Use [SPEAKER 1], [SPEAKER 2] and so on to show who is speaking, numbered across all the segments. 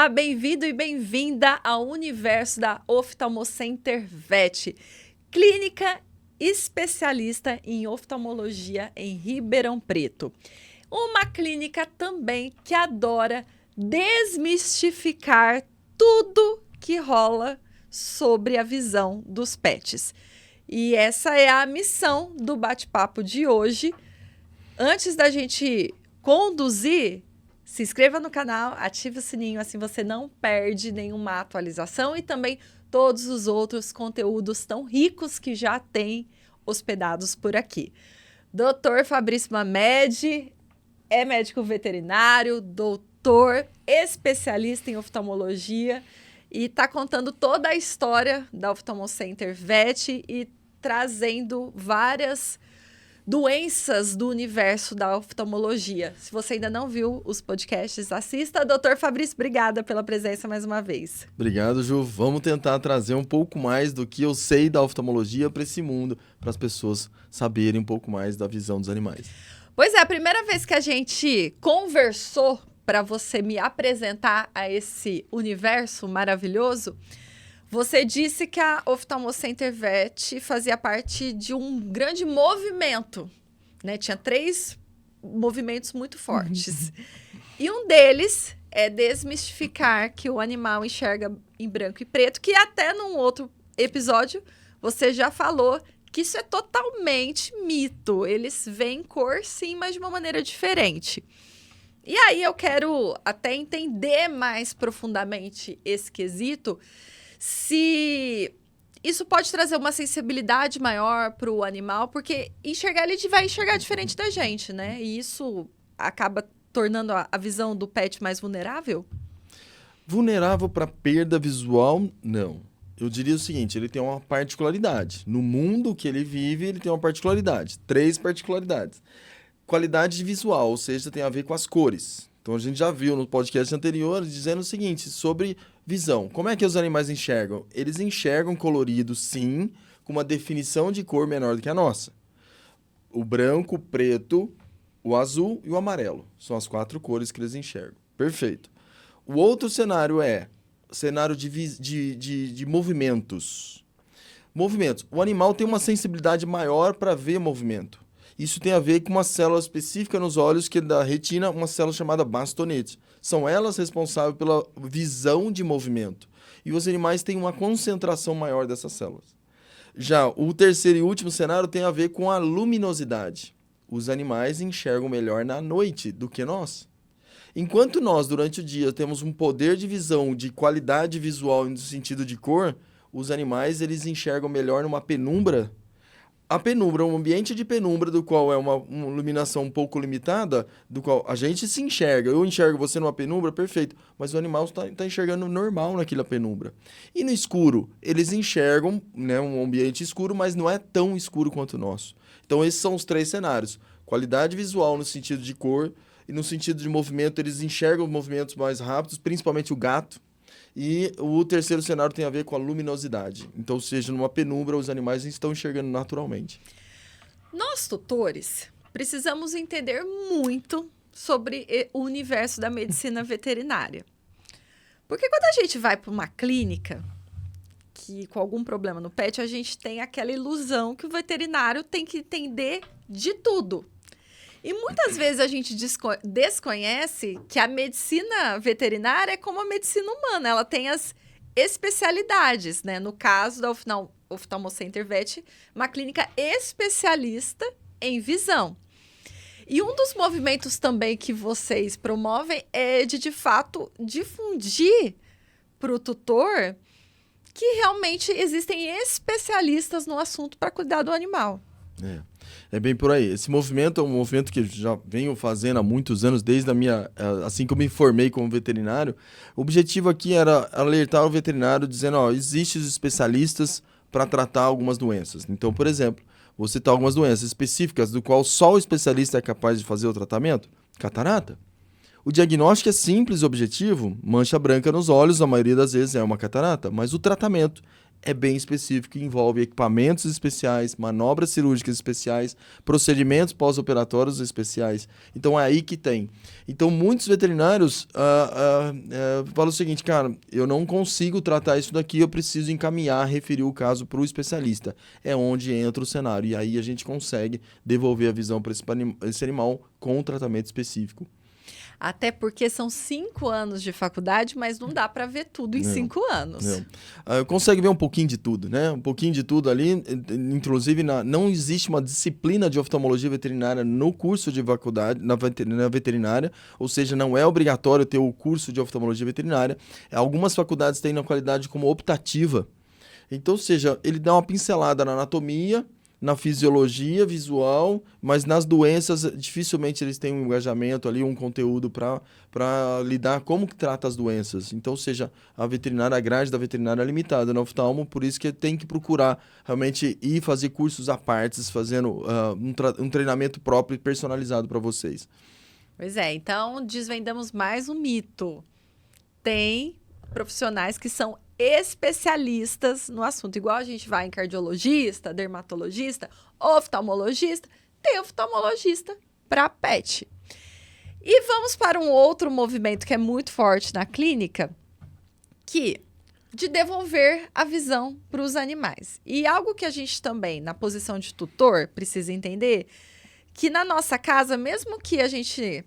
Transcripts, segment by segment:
[SPEAKER 1] bem-vindo e bem-vinda ao universo da Oftalmocenter Vet, clínica especialista em oftalmologia em Ribeirão Preto. Uma clínica também que adora desmistificar tudo que rola sobre a visão dos pets. E essa é a missão do bate-papo de hoje. Antes da gente conduzir, se inscreva no canal, ative o sininho, assim você não perde nenhuma atualização e também todos os outros conteúdos tão ricos que já tem hospedados por aqui. Dr. Fabrício Mamed é médico veterinário, doutor, especialista em oftalmologia e está contando toda a história da Oftalmocenter Vet e trazendo várias doenças do universo da oftalmologia. Se você ainda não viu os podcasts, assista. Doutor Fabrício, obrigada pela presença mais uma vez.
[SPEAKER 2] Obrigado, Ju. Vamos tentar trazer um pouco mais do que eu sei da oftalmologia para esse mundo, para as pessoas saberem um pouco mais da visão dos animais.
[SPEAKER 1] Pois é, a primeira vez que a gente conversou para você me apresentar a esse universo maravilhoso, você disse que a Oftalmocenter Vet fazia parte de um grande movimento, né? Tinha 3 movimentos muito fortes. E um deles é desmistificar que o animal enxerga em branco e preto, que até num outro episódio você já falou que isso é totalmente mito. Eles veem cor sim, mas de uma maneira diferente. E aí eu quero até entender mais profundamente esse quesito, se isso pode trazer uma sensibilidade maior para o animal, porque enxergar, ele vai enxergar diferente da gente, né? E isso acaba tornando a visão do pet mais vulnerável?
[SPEAKER 2] Vulnerável para perda visual, não. Eu diria o seguinte, ele tem uma particularidade. No mundo que ele vive, ele tem uma particularidade. 3 particularidades. Qualidade visual, ou seja, tem a ver com as cores. Então, a gente já viu no podcast anterior dizendo o seguinte, sobre visão. Como é que os animais enxergam? Eles enxergam colorido, sim, com uma definição de cor menor do que a nossa. O branco, o preto, o azul e o amarelo. São as 4 cores que eles enxergam. Perfeito. O outro cenário é cenário de movimentos. Movimentos. O animal tem uma sensibilidade maior para ver movimento. Isso tem a ver com uma célula específica nos olhos, que é da retina, uma célula chamada bastonete. São elas responsáveis pela visão de movimento. E os animais têm uma concentração maior dessas células. Já o terceiro e último cenário tem a ver com a luminosidade. Os animais enxergam melhor na noite do que nós. Enquanto nós, durante o dia, temos um poder de visão, de qualidade visual no sentido de cor, os animais eles enxergam melhor numa penumbra. A penumbra, um ambiente de penumbra, do qual é uma iluminação um pouco limitada, do qual a gente se enxerga. Eu enxergo você numa penumbra, perfeito, mas o animal está enxergando normal naquela penumbra. E no escuro, eles enxergam, né, um ambiente escuro, mas não é tão escuro quanto o nosso. Então, esses são os 3 cenários. Qualidade visual no sentido de cor e no sentido de movimento, eles enxergam movimentos mais rápidos, principalmente o gato. E o terceiro cenário tem a ver com a luminosidade. Então, ou seja, numa penumbra, os animais estão enxergando naturalmente.
[SPEAKER 1] Nós, tutores, precisamos entender muito sobre o universo da medicina veterinária. Porque quando a gente vai para uma clínica que com algum problema no pet, a gente tem aquela ilusão que o veterinário tem que entender de tudo. E muitas vezes a gente desconhece que a medicina veterinária é como a medicina humana, ela tem as especialidades, né? No caso da Oftalmocenter Vet, uma clínica especialista em visão. E um dos movimentos também que vocês promovem é de fato, difundir para o tutor que realmente existem especialistas no assunto para cuidar do animal.
[SPEAKER 2] É bem por aí. Esse movimento é um movimento que eu já venho fazendo há muitos anos, desde assim que eu me formei como veterinário. O objetivo aqui era alertar o veterinário dizendo, existem os especialistas para tratar algumas doenças. Então, por exemplo, vou citar algumas doenças específicas do qual só o especialista é capaz de fazer o tratamento. Catarata. O diagnóstico é simples e objetivo, mancha branca nos olhos, a maioria das vezes é uma catarata, mas o tratamento é bem específico, envolve equipamentos especiais, manobras cirúrgicas especiais, procedimentos pós-operatórios especiais. Então, é aí que tem. Então, muitos veterinários falam o seguinte, cara, eu não consigo tratar isso daqui, eu preciso encaminhar, referir o caso para o especialista. É onde entra o cenário. E aí a gente consegue devolver a visão para esse animal com um tratamento específico.
[SPEAKER 1] Até porque são 5 anos de faculdade, mas não dá para ver tudo em 5 anos.
[SPEAKER 2] Consegue ver um pouquinho de tudo, né? Um pouquinho de tudo ali. Inclusive, não existe uma disciplina de oftalmologia veterinária no curso de faculdade, na veterinária. Ou seja, não é obrigatório ter o curso de oftalmologia veterinária. Algumas faculdades têm na qualidade como optativa. Então, ou seja, ele dá uma pincelada na anatomia, na fisiologia visual, mas nas doenças dificilmente eles têm um engajamento ali, um conteúdo para lidar como que trata as doenças. Então, ou seja, a grade da veterinária é limitada no oftalmo, por isso que tem que procurar realmente ir fazer cursos à parte, fazendo um treinamento próprio e personalizado para vocês.
[SPEAKER 1] Pois é, então desvendamos mais um mito. Tem profissionais que são especialistas no assunto. Igual a gente vai em cardiologista, dermatologista, oftalmologista, tem oftalmologista para pet. E vamos para um outro movimento que é muito forte na clínica, de devolver a visão para os animais. E algo que a gente também, na posição de tutor, precisa entender, que na nossa casa, mesmo que a gente...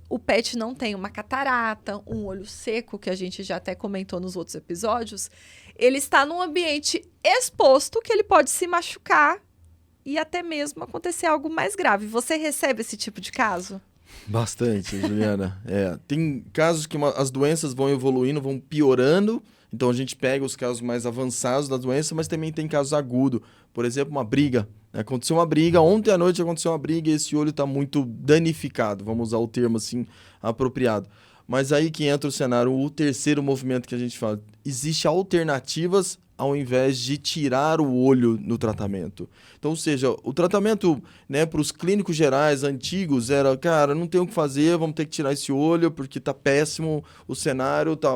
[SPEAKER 1] o pet não tem uma catarata, um olho seco, que a gente já até comentou nos outros episódios, ele está num ambiente exposto que ele pode se machucar e até mesmo acontecer algo mais grave. Você recebe esse tipo de caso?
[SPEAKER 2] Bastante, Juliana. Tem casos que as doenças vão evoluindo, vão piorando, então a gente pega os casos mais avançados da doença, mas também tem casos agudos. Por exemplo, uma briga. Aconteceu uma briga, ontem à noite aconteceu uma briga e esse olho está muito danificado, vamos usar o termo assim apropriado. Mas aí que entra o cenário, o terceiro movimento que a gente fala. Existem alternativas ao invés de tirar o olho no tratamento. Então, ou seja, o tratamento, né, para os clínicos gerais antigos era, cara, não tem o que fazer, vamos ter que tirar esse olho porque está péssimo o cenário, tá,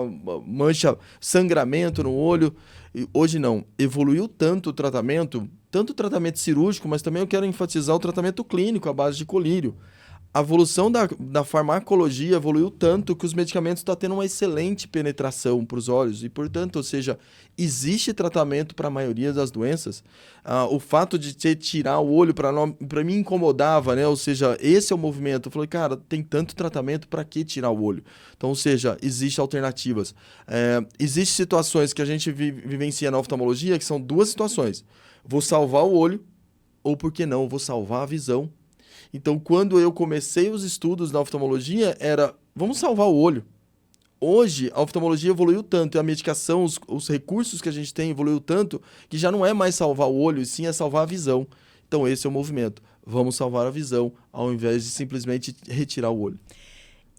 [SPEAKER 2] mancha, sangramento no olho. E hoje não, evoluiu tanto o tratamento cirúrgico, mas também eu quero enfatizar o tratamento clínico à base de colírio. A evolução da farmacologia evoluiu tanto que os medicamentos estão tendo uma excelente penetração para os olhos e, portanto, ou seja, existe tratamento para a maioria das doenças. O fato de tirar o olho para mim incomodava, né? Ou seja, esse é o movimento. Eu falei, cara, tem tanto tratamento, para que tirar o olho? Então, ou seja, existem alternativas. Existem situações que a gente vivencia na oftalmologia que são duas situações. Vou salvar o olho ou, por que não, vou salvar a visão. Então, quando eu comecei os estudos na oftalmologia, vamos salvar o olho. Hoje, a oftalmologia evoluiu tanto, e a medicação, os recursos que a gente tem evoluiu tanto, que já não é mais salvar o olho, e sim é salvar a visão. Então, esse é o movimento. Vamos salvar a visão, ao invés de simplesmente retirar o olho.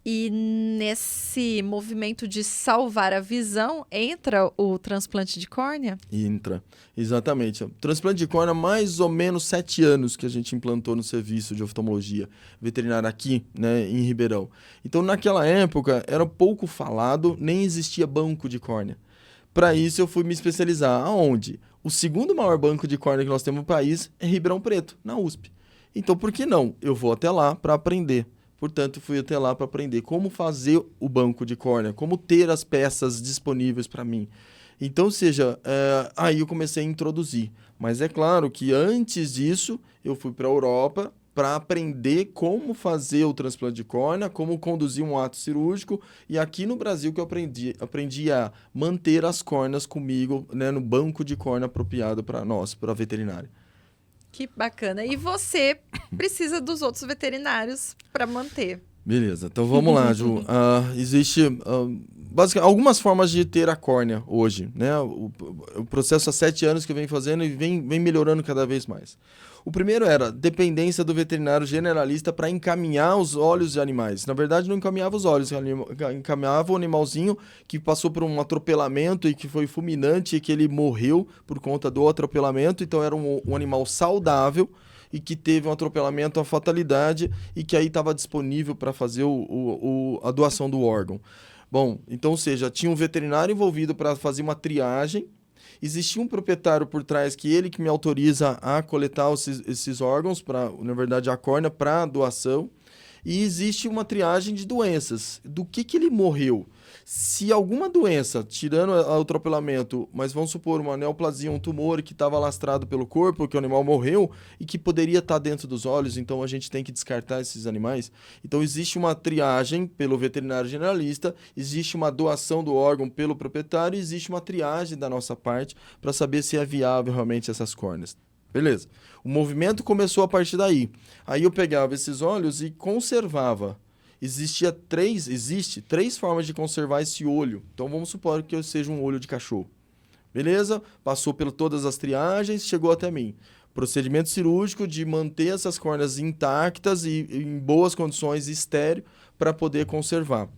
[SPEAKER 1] E nesse movimento de salvar a visão, entra o transplante de córnea?
[SPEAKER 2] Entra, exatamente. O transplante de córnea, mais ou menos 7 anos que a gente implantou no serviço de oftalmologia veterinária aqui, né, em Ribeirão. Então, naquela época, era pouco falado, nem existia banco de córnea. Para isso, eu fui me especializar. Aonde? O segundo maior banco de córnea que nós temos no país é Ribeirão Preto, na USP. Então, por que não? Eu vou até lá para aprender. Portanto, fui até lá para aprender como fazer o banco de córnea, como ter as peças disponíveis para mim. Então, ou seja, aí eu comecei a introduzir. Mas é claro que antes disso, eu fui para a Europa para aprender como fazer o transplante de córnea, como conduzir um ato cirúrgico. E aqui no Brasil que eu aprendi a manter as córneas comigo, né, no banco de córnea apropriado para nós, para a veterinária.
[SPEAKER 1] Que bacana. E você precisa dos outros veterinários para manter.
[SPEAKER 2] Beleza, então vamos lá, Ju. Existe basicamente algumas formas de ter a córnea hoje, né? O processo há 7 anos que eu venho fazendo e vem melhorando cada vez mais. O primeiro era dependência do veterinário generalista para encaminhar os olhos de animais. Na verdade, não encaminhava os olhos, encaminhava o animalzinho que passou por um atropelamento e que foi fulminante e que ele morreu por conta do atropelamento. Então, era um animal saudável e que teve um atropelamento, a fatalidade, e que aí estava disponível para fazer a doação do órgão. Bom, então, ou seja, tinha um veterinário envolvido para fazer uma triagem, Existia um proprietário por trás que ele que me autoriza a coletar esses órgãos, na verdade a córnea, para doação. E existe uma triagem de doenças. Do que ele morreu? Se alguma doença, tirando o atropelamento, mas vamos supor uma neoplasia, um tumor que estava lastrado pelo corpo, que o animal morreu e que poderia estar dentro dos olhos, então a gente tem que descartar esses animais. Então existe uma triagem pelo veterinário generalista, existe uma doação do órgão pelo proprietário, existe uma triagem da nossa parte para saber se é viável realmente essas córneas. Beleza. O movimento começou a partir daí. Aí eu pegava esses olhos e conservava. Existe três formas de conservar esse olho. Então vamos supor que eu seja um olho de cachorro. Beleza? Passou por todas as triagens, chegou até mim. Procedimento cirúrgico de manter essas córneas intactas e em boas condições, estéreo, para poder conservar.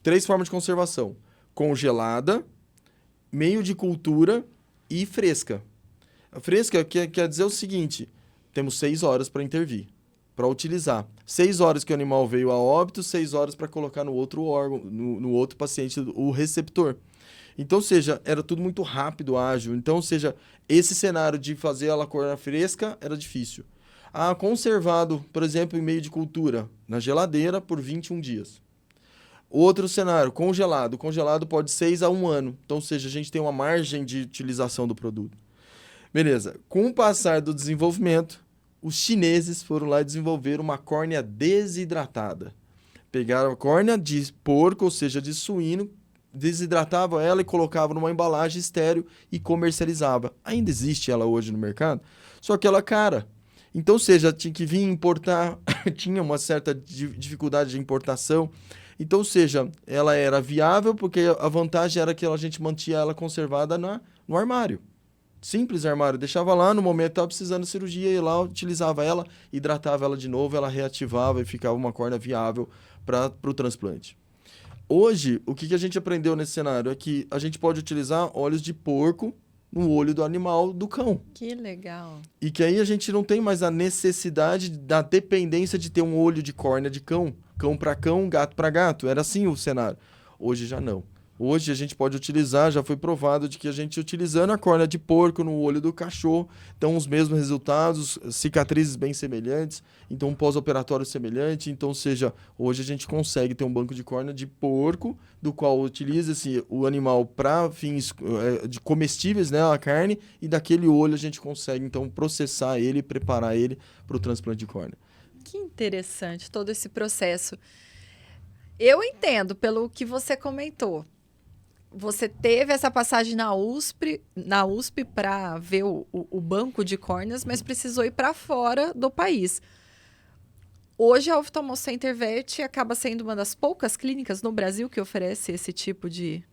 [SPEAKER 2] 3 formas de conservação: congelada, meio de cultura e fresca. A fresca quer dizer o seguinte: temos 6 horas para intervir, para utilizar. 6 horas que o animal veio a óbito, 6 horas para colocar no outro órgão, no outro paciente, o receptor. Então, era tudo muito rápido, ágil. Então, esse cenário de fazer a córnea fresca era difícil. Conservado, por exemplo, em meio de cultura, na geladeira por 21 dias. Outro cenário, congelado. Congelado pode 6 a 1 ano. Então, a gente tem uma margem de utilização do produto. Beleza. Com o passar do desenvolvimento, os chineses foram lá e desenvolveram uma córnea desidratada. Pegaram a córnea de porco, ou seja, de suíno, desidratavam ela e colocavam numa embalagem estéreo e comercializava. Ainda existe ela hoje no mercado, só que ela é cara. Então, tinha que vir importar, tinha uma certa dificuldade de importação. Então, ela era viável porque a vantagem era que a gente mantinha ela conservada no armário. Simples armário, deixava lá, no momento que estava precisando de cirurgia, ia lá, utilizava ela, hidratava ela de novo, ela reativava e ficava uma córnea viável para o transplante. Hoje, o que a gente aprendeu nesse cenário é que a gente pode utilizar óleos de porco no olho do animal, do cão.
[SPEAKER 1] Que legal.
[SPEAKER 2] E que aí a gente não tem mais a necessidade da dependência de ter um olho de córnea de cão. Cão para cão, gato para gato. Era assim o cenário. Hoje já não. Hoje a gente pode utilizar, já foi provado de que a gente utilizando a córnea de porco no olho do cachorro, então os mesmos resultados, cicatrizes bem semelhantes, então um pós-operatório semelhante, então hoje a gente consegue ter um banco de córnea de porco, do qual utiliza-se o animal para fins de comestíveis, né, a carne, e daquele olho a gente consegue então processar ele e preparar ele para o transplante de córnea.
[SPEAKER 1] Que interessante todo esse processo. Eu entendo pelo que você comentou. Você teve essa passagem na USP para ver o banco de córneas, mas precisou ir para fora do país. Hoje, a Oftalmocenter Vet acaba sendo uma das poucas clínicas no Brasil que oferece esse tipo de...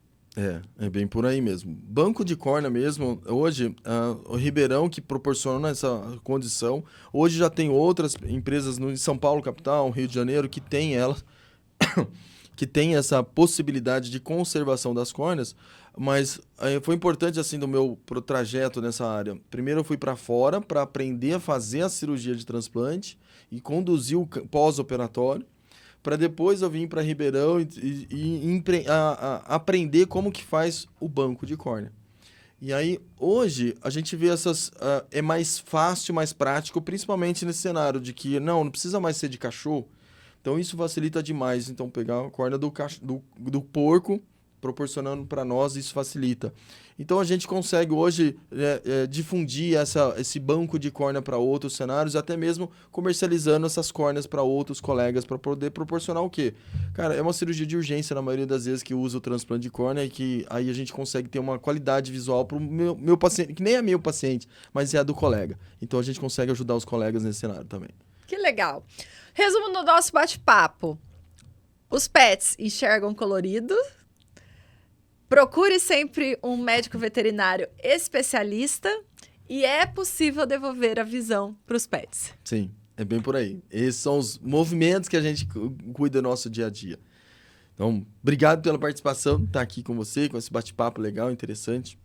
[SPEAKER 2] É bem por aí mesmo. Banco de córnea mesmo, hoje, o Ribeirão que proporciona essa condição, hoje já tem outras empresas em São Paulo, capital, Rio de Janeiro, que tem elas... que tem essa possibilidade de conservação das córneas, mas foi importante assim do meu trajeto nessa área. Primeiro eu fui para fora para aprender a fazer a cirurgia de transplante e conduzir o pós-operatório, para depois eu vir para Ribeirão e aprender como que faz o banco de córnea. E aí, hoje, a gente vê é mais fácil, mais prático, principalmente nesse cenário de que não precisa mais ser de cachorro. Então, isso facilita demais. Então, pegar a córnea do porco, proporcionando para nós, isso facilita. Então, a gente consegue hoje difundir esse banco de córnea para outros cenários, até mesmo comercializando essas córneas para outros colegas, para poder proporcionar o quê? Cara, é uma cirurgia de urgência, na maioria das vezes, que usa o transplante de córnea, e que aí a gente consegue ter uma qualidade visual para o meu paciente, que nem é meu paciente, mas é a do colega. Então, a gente consegue ajudar os colegas nesse cenário também.
[SPEAKER 1] Que legal. Resumo do nosso bate-papo. Os pets enxergam colorido. Procure sempre um médico veterinário especialista e é possível devolver a visão para os pets.
[SPEAKER 2] Sim, é bem por aí. Esses são os movimentos que a gente cuida do nosso dia a dia. Então, obrigado pela participação, estar aqui com você, com esse bate-papo legal, interessante.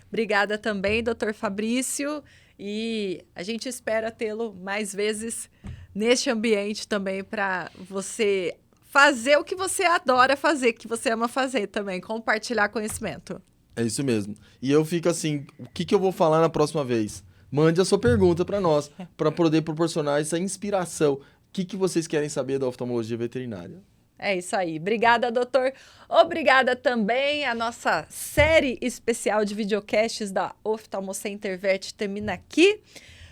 [SPEAKER 1] Obrigada também, Dr. Fabrício. E a gente espera tê-lo mais vezes neste ambiente também para você fazer o que você adora fazer, que você ama fazer também, compartilhar conhecimento.
[SPEAKER 2] É isso mesmo. E eu fico assim, o que que eu vou falar na próxima vez? Mande a sua pergunta para nós, para poder proporcionar essa inspiração. O que que vocês querem saber da oftalmologia veterinária?
[SPEAKER 1] É isso aí. Obrigada, doutor. Obrigada também. A nossa série especial de videocasts da Oftalmocenter Vet termina aqui.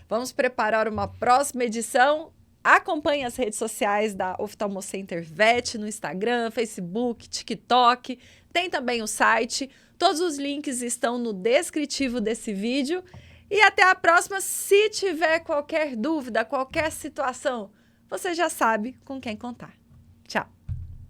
[SPEAKER 1] Vamos preparar uma próxima edição. Acompanhe as redes sociais da Oftalmocenter Vet no Instagram, Facebook, TikTok. Tem também o site. Todos os links estão no descritivo desse vídeo. E até a próxima. Se tiver qualquer dúvida, qualquer situação, você já sabe com quem contar. Tchau!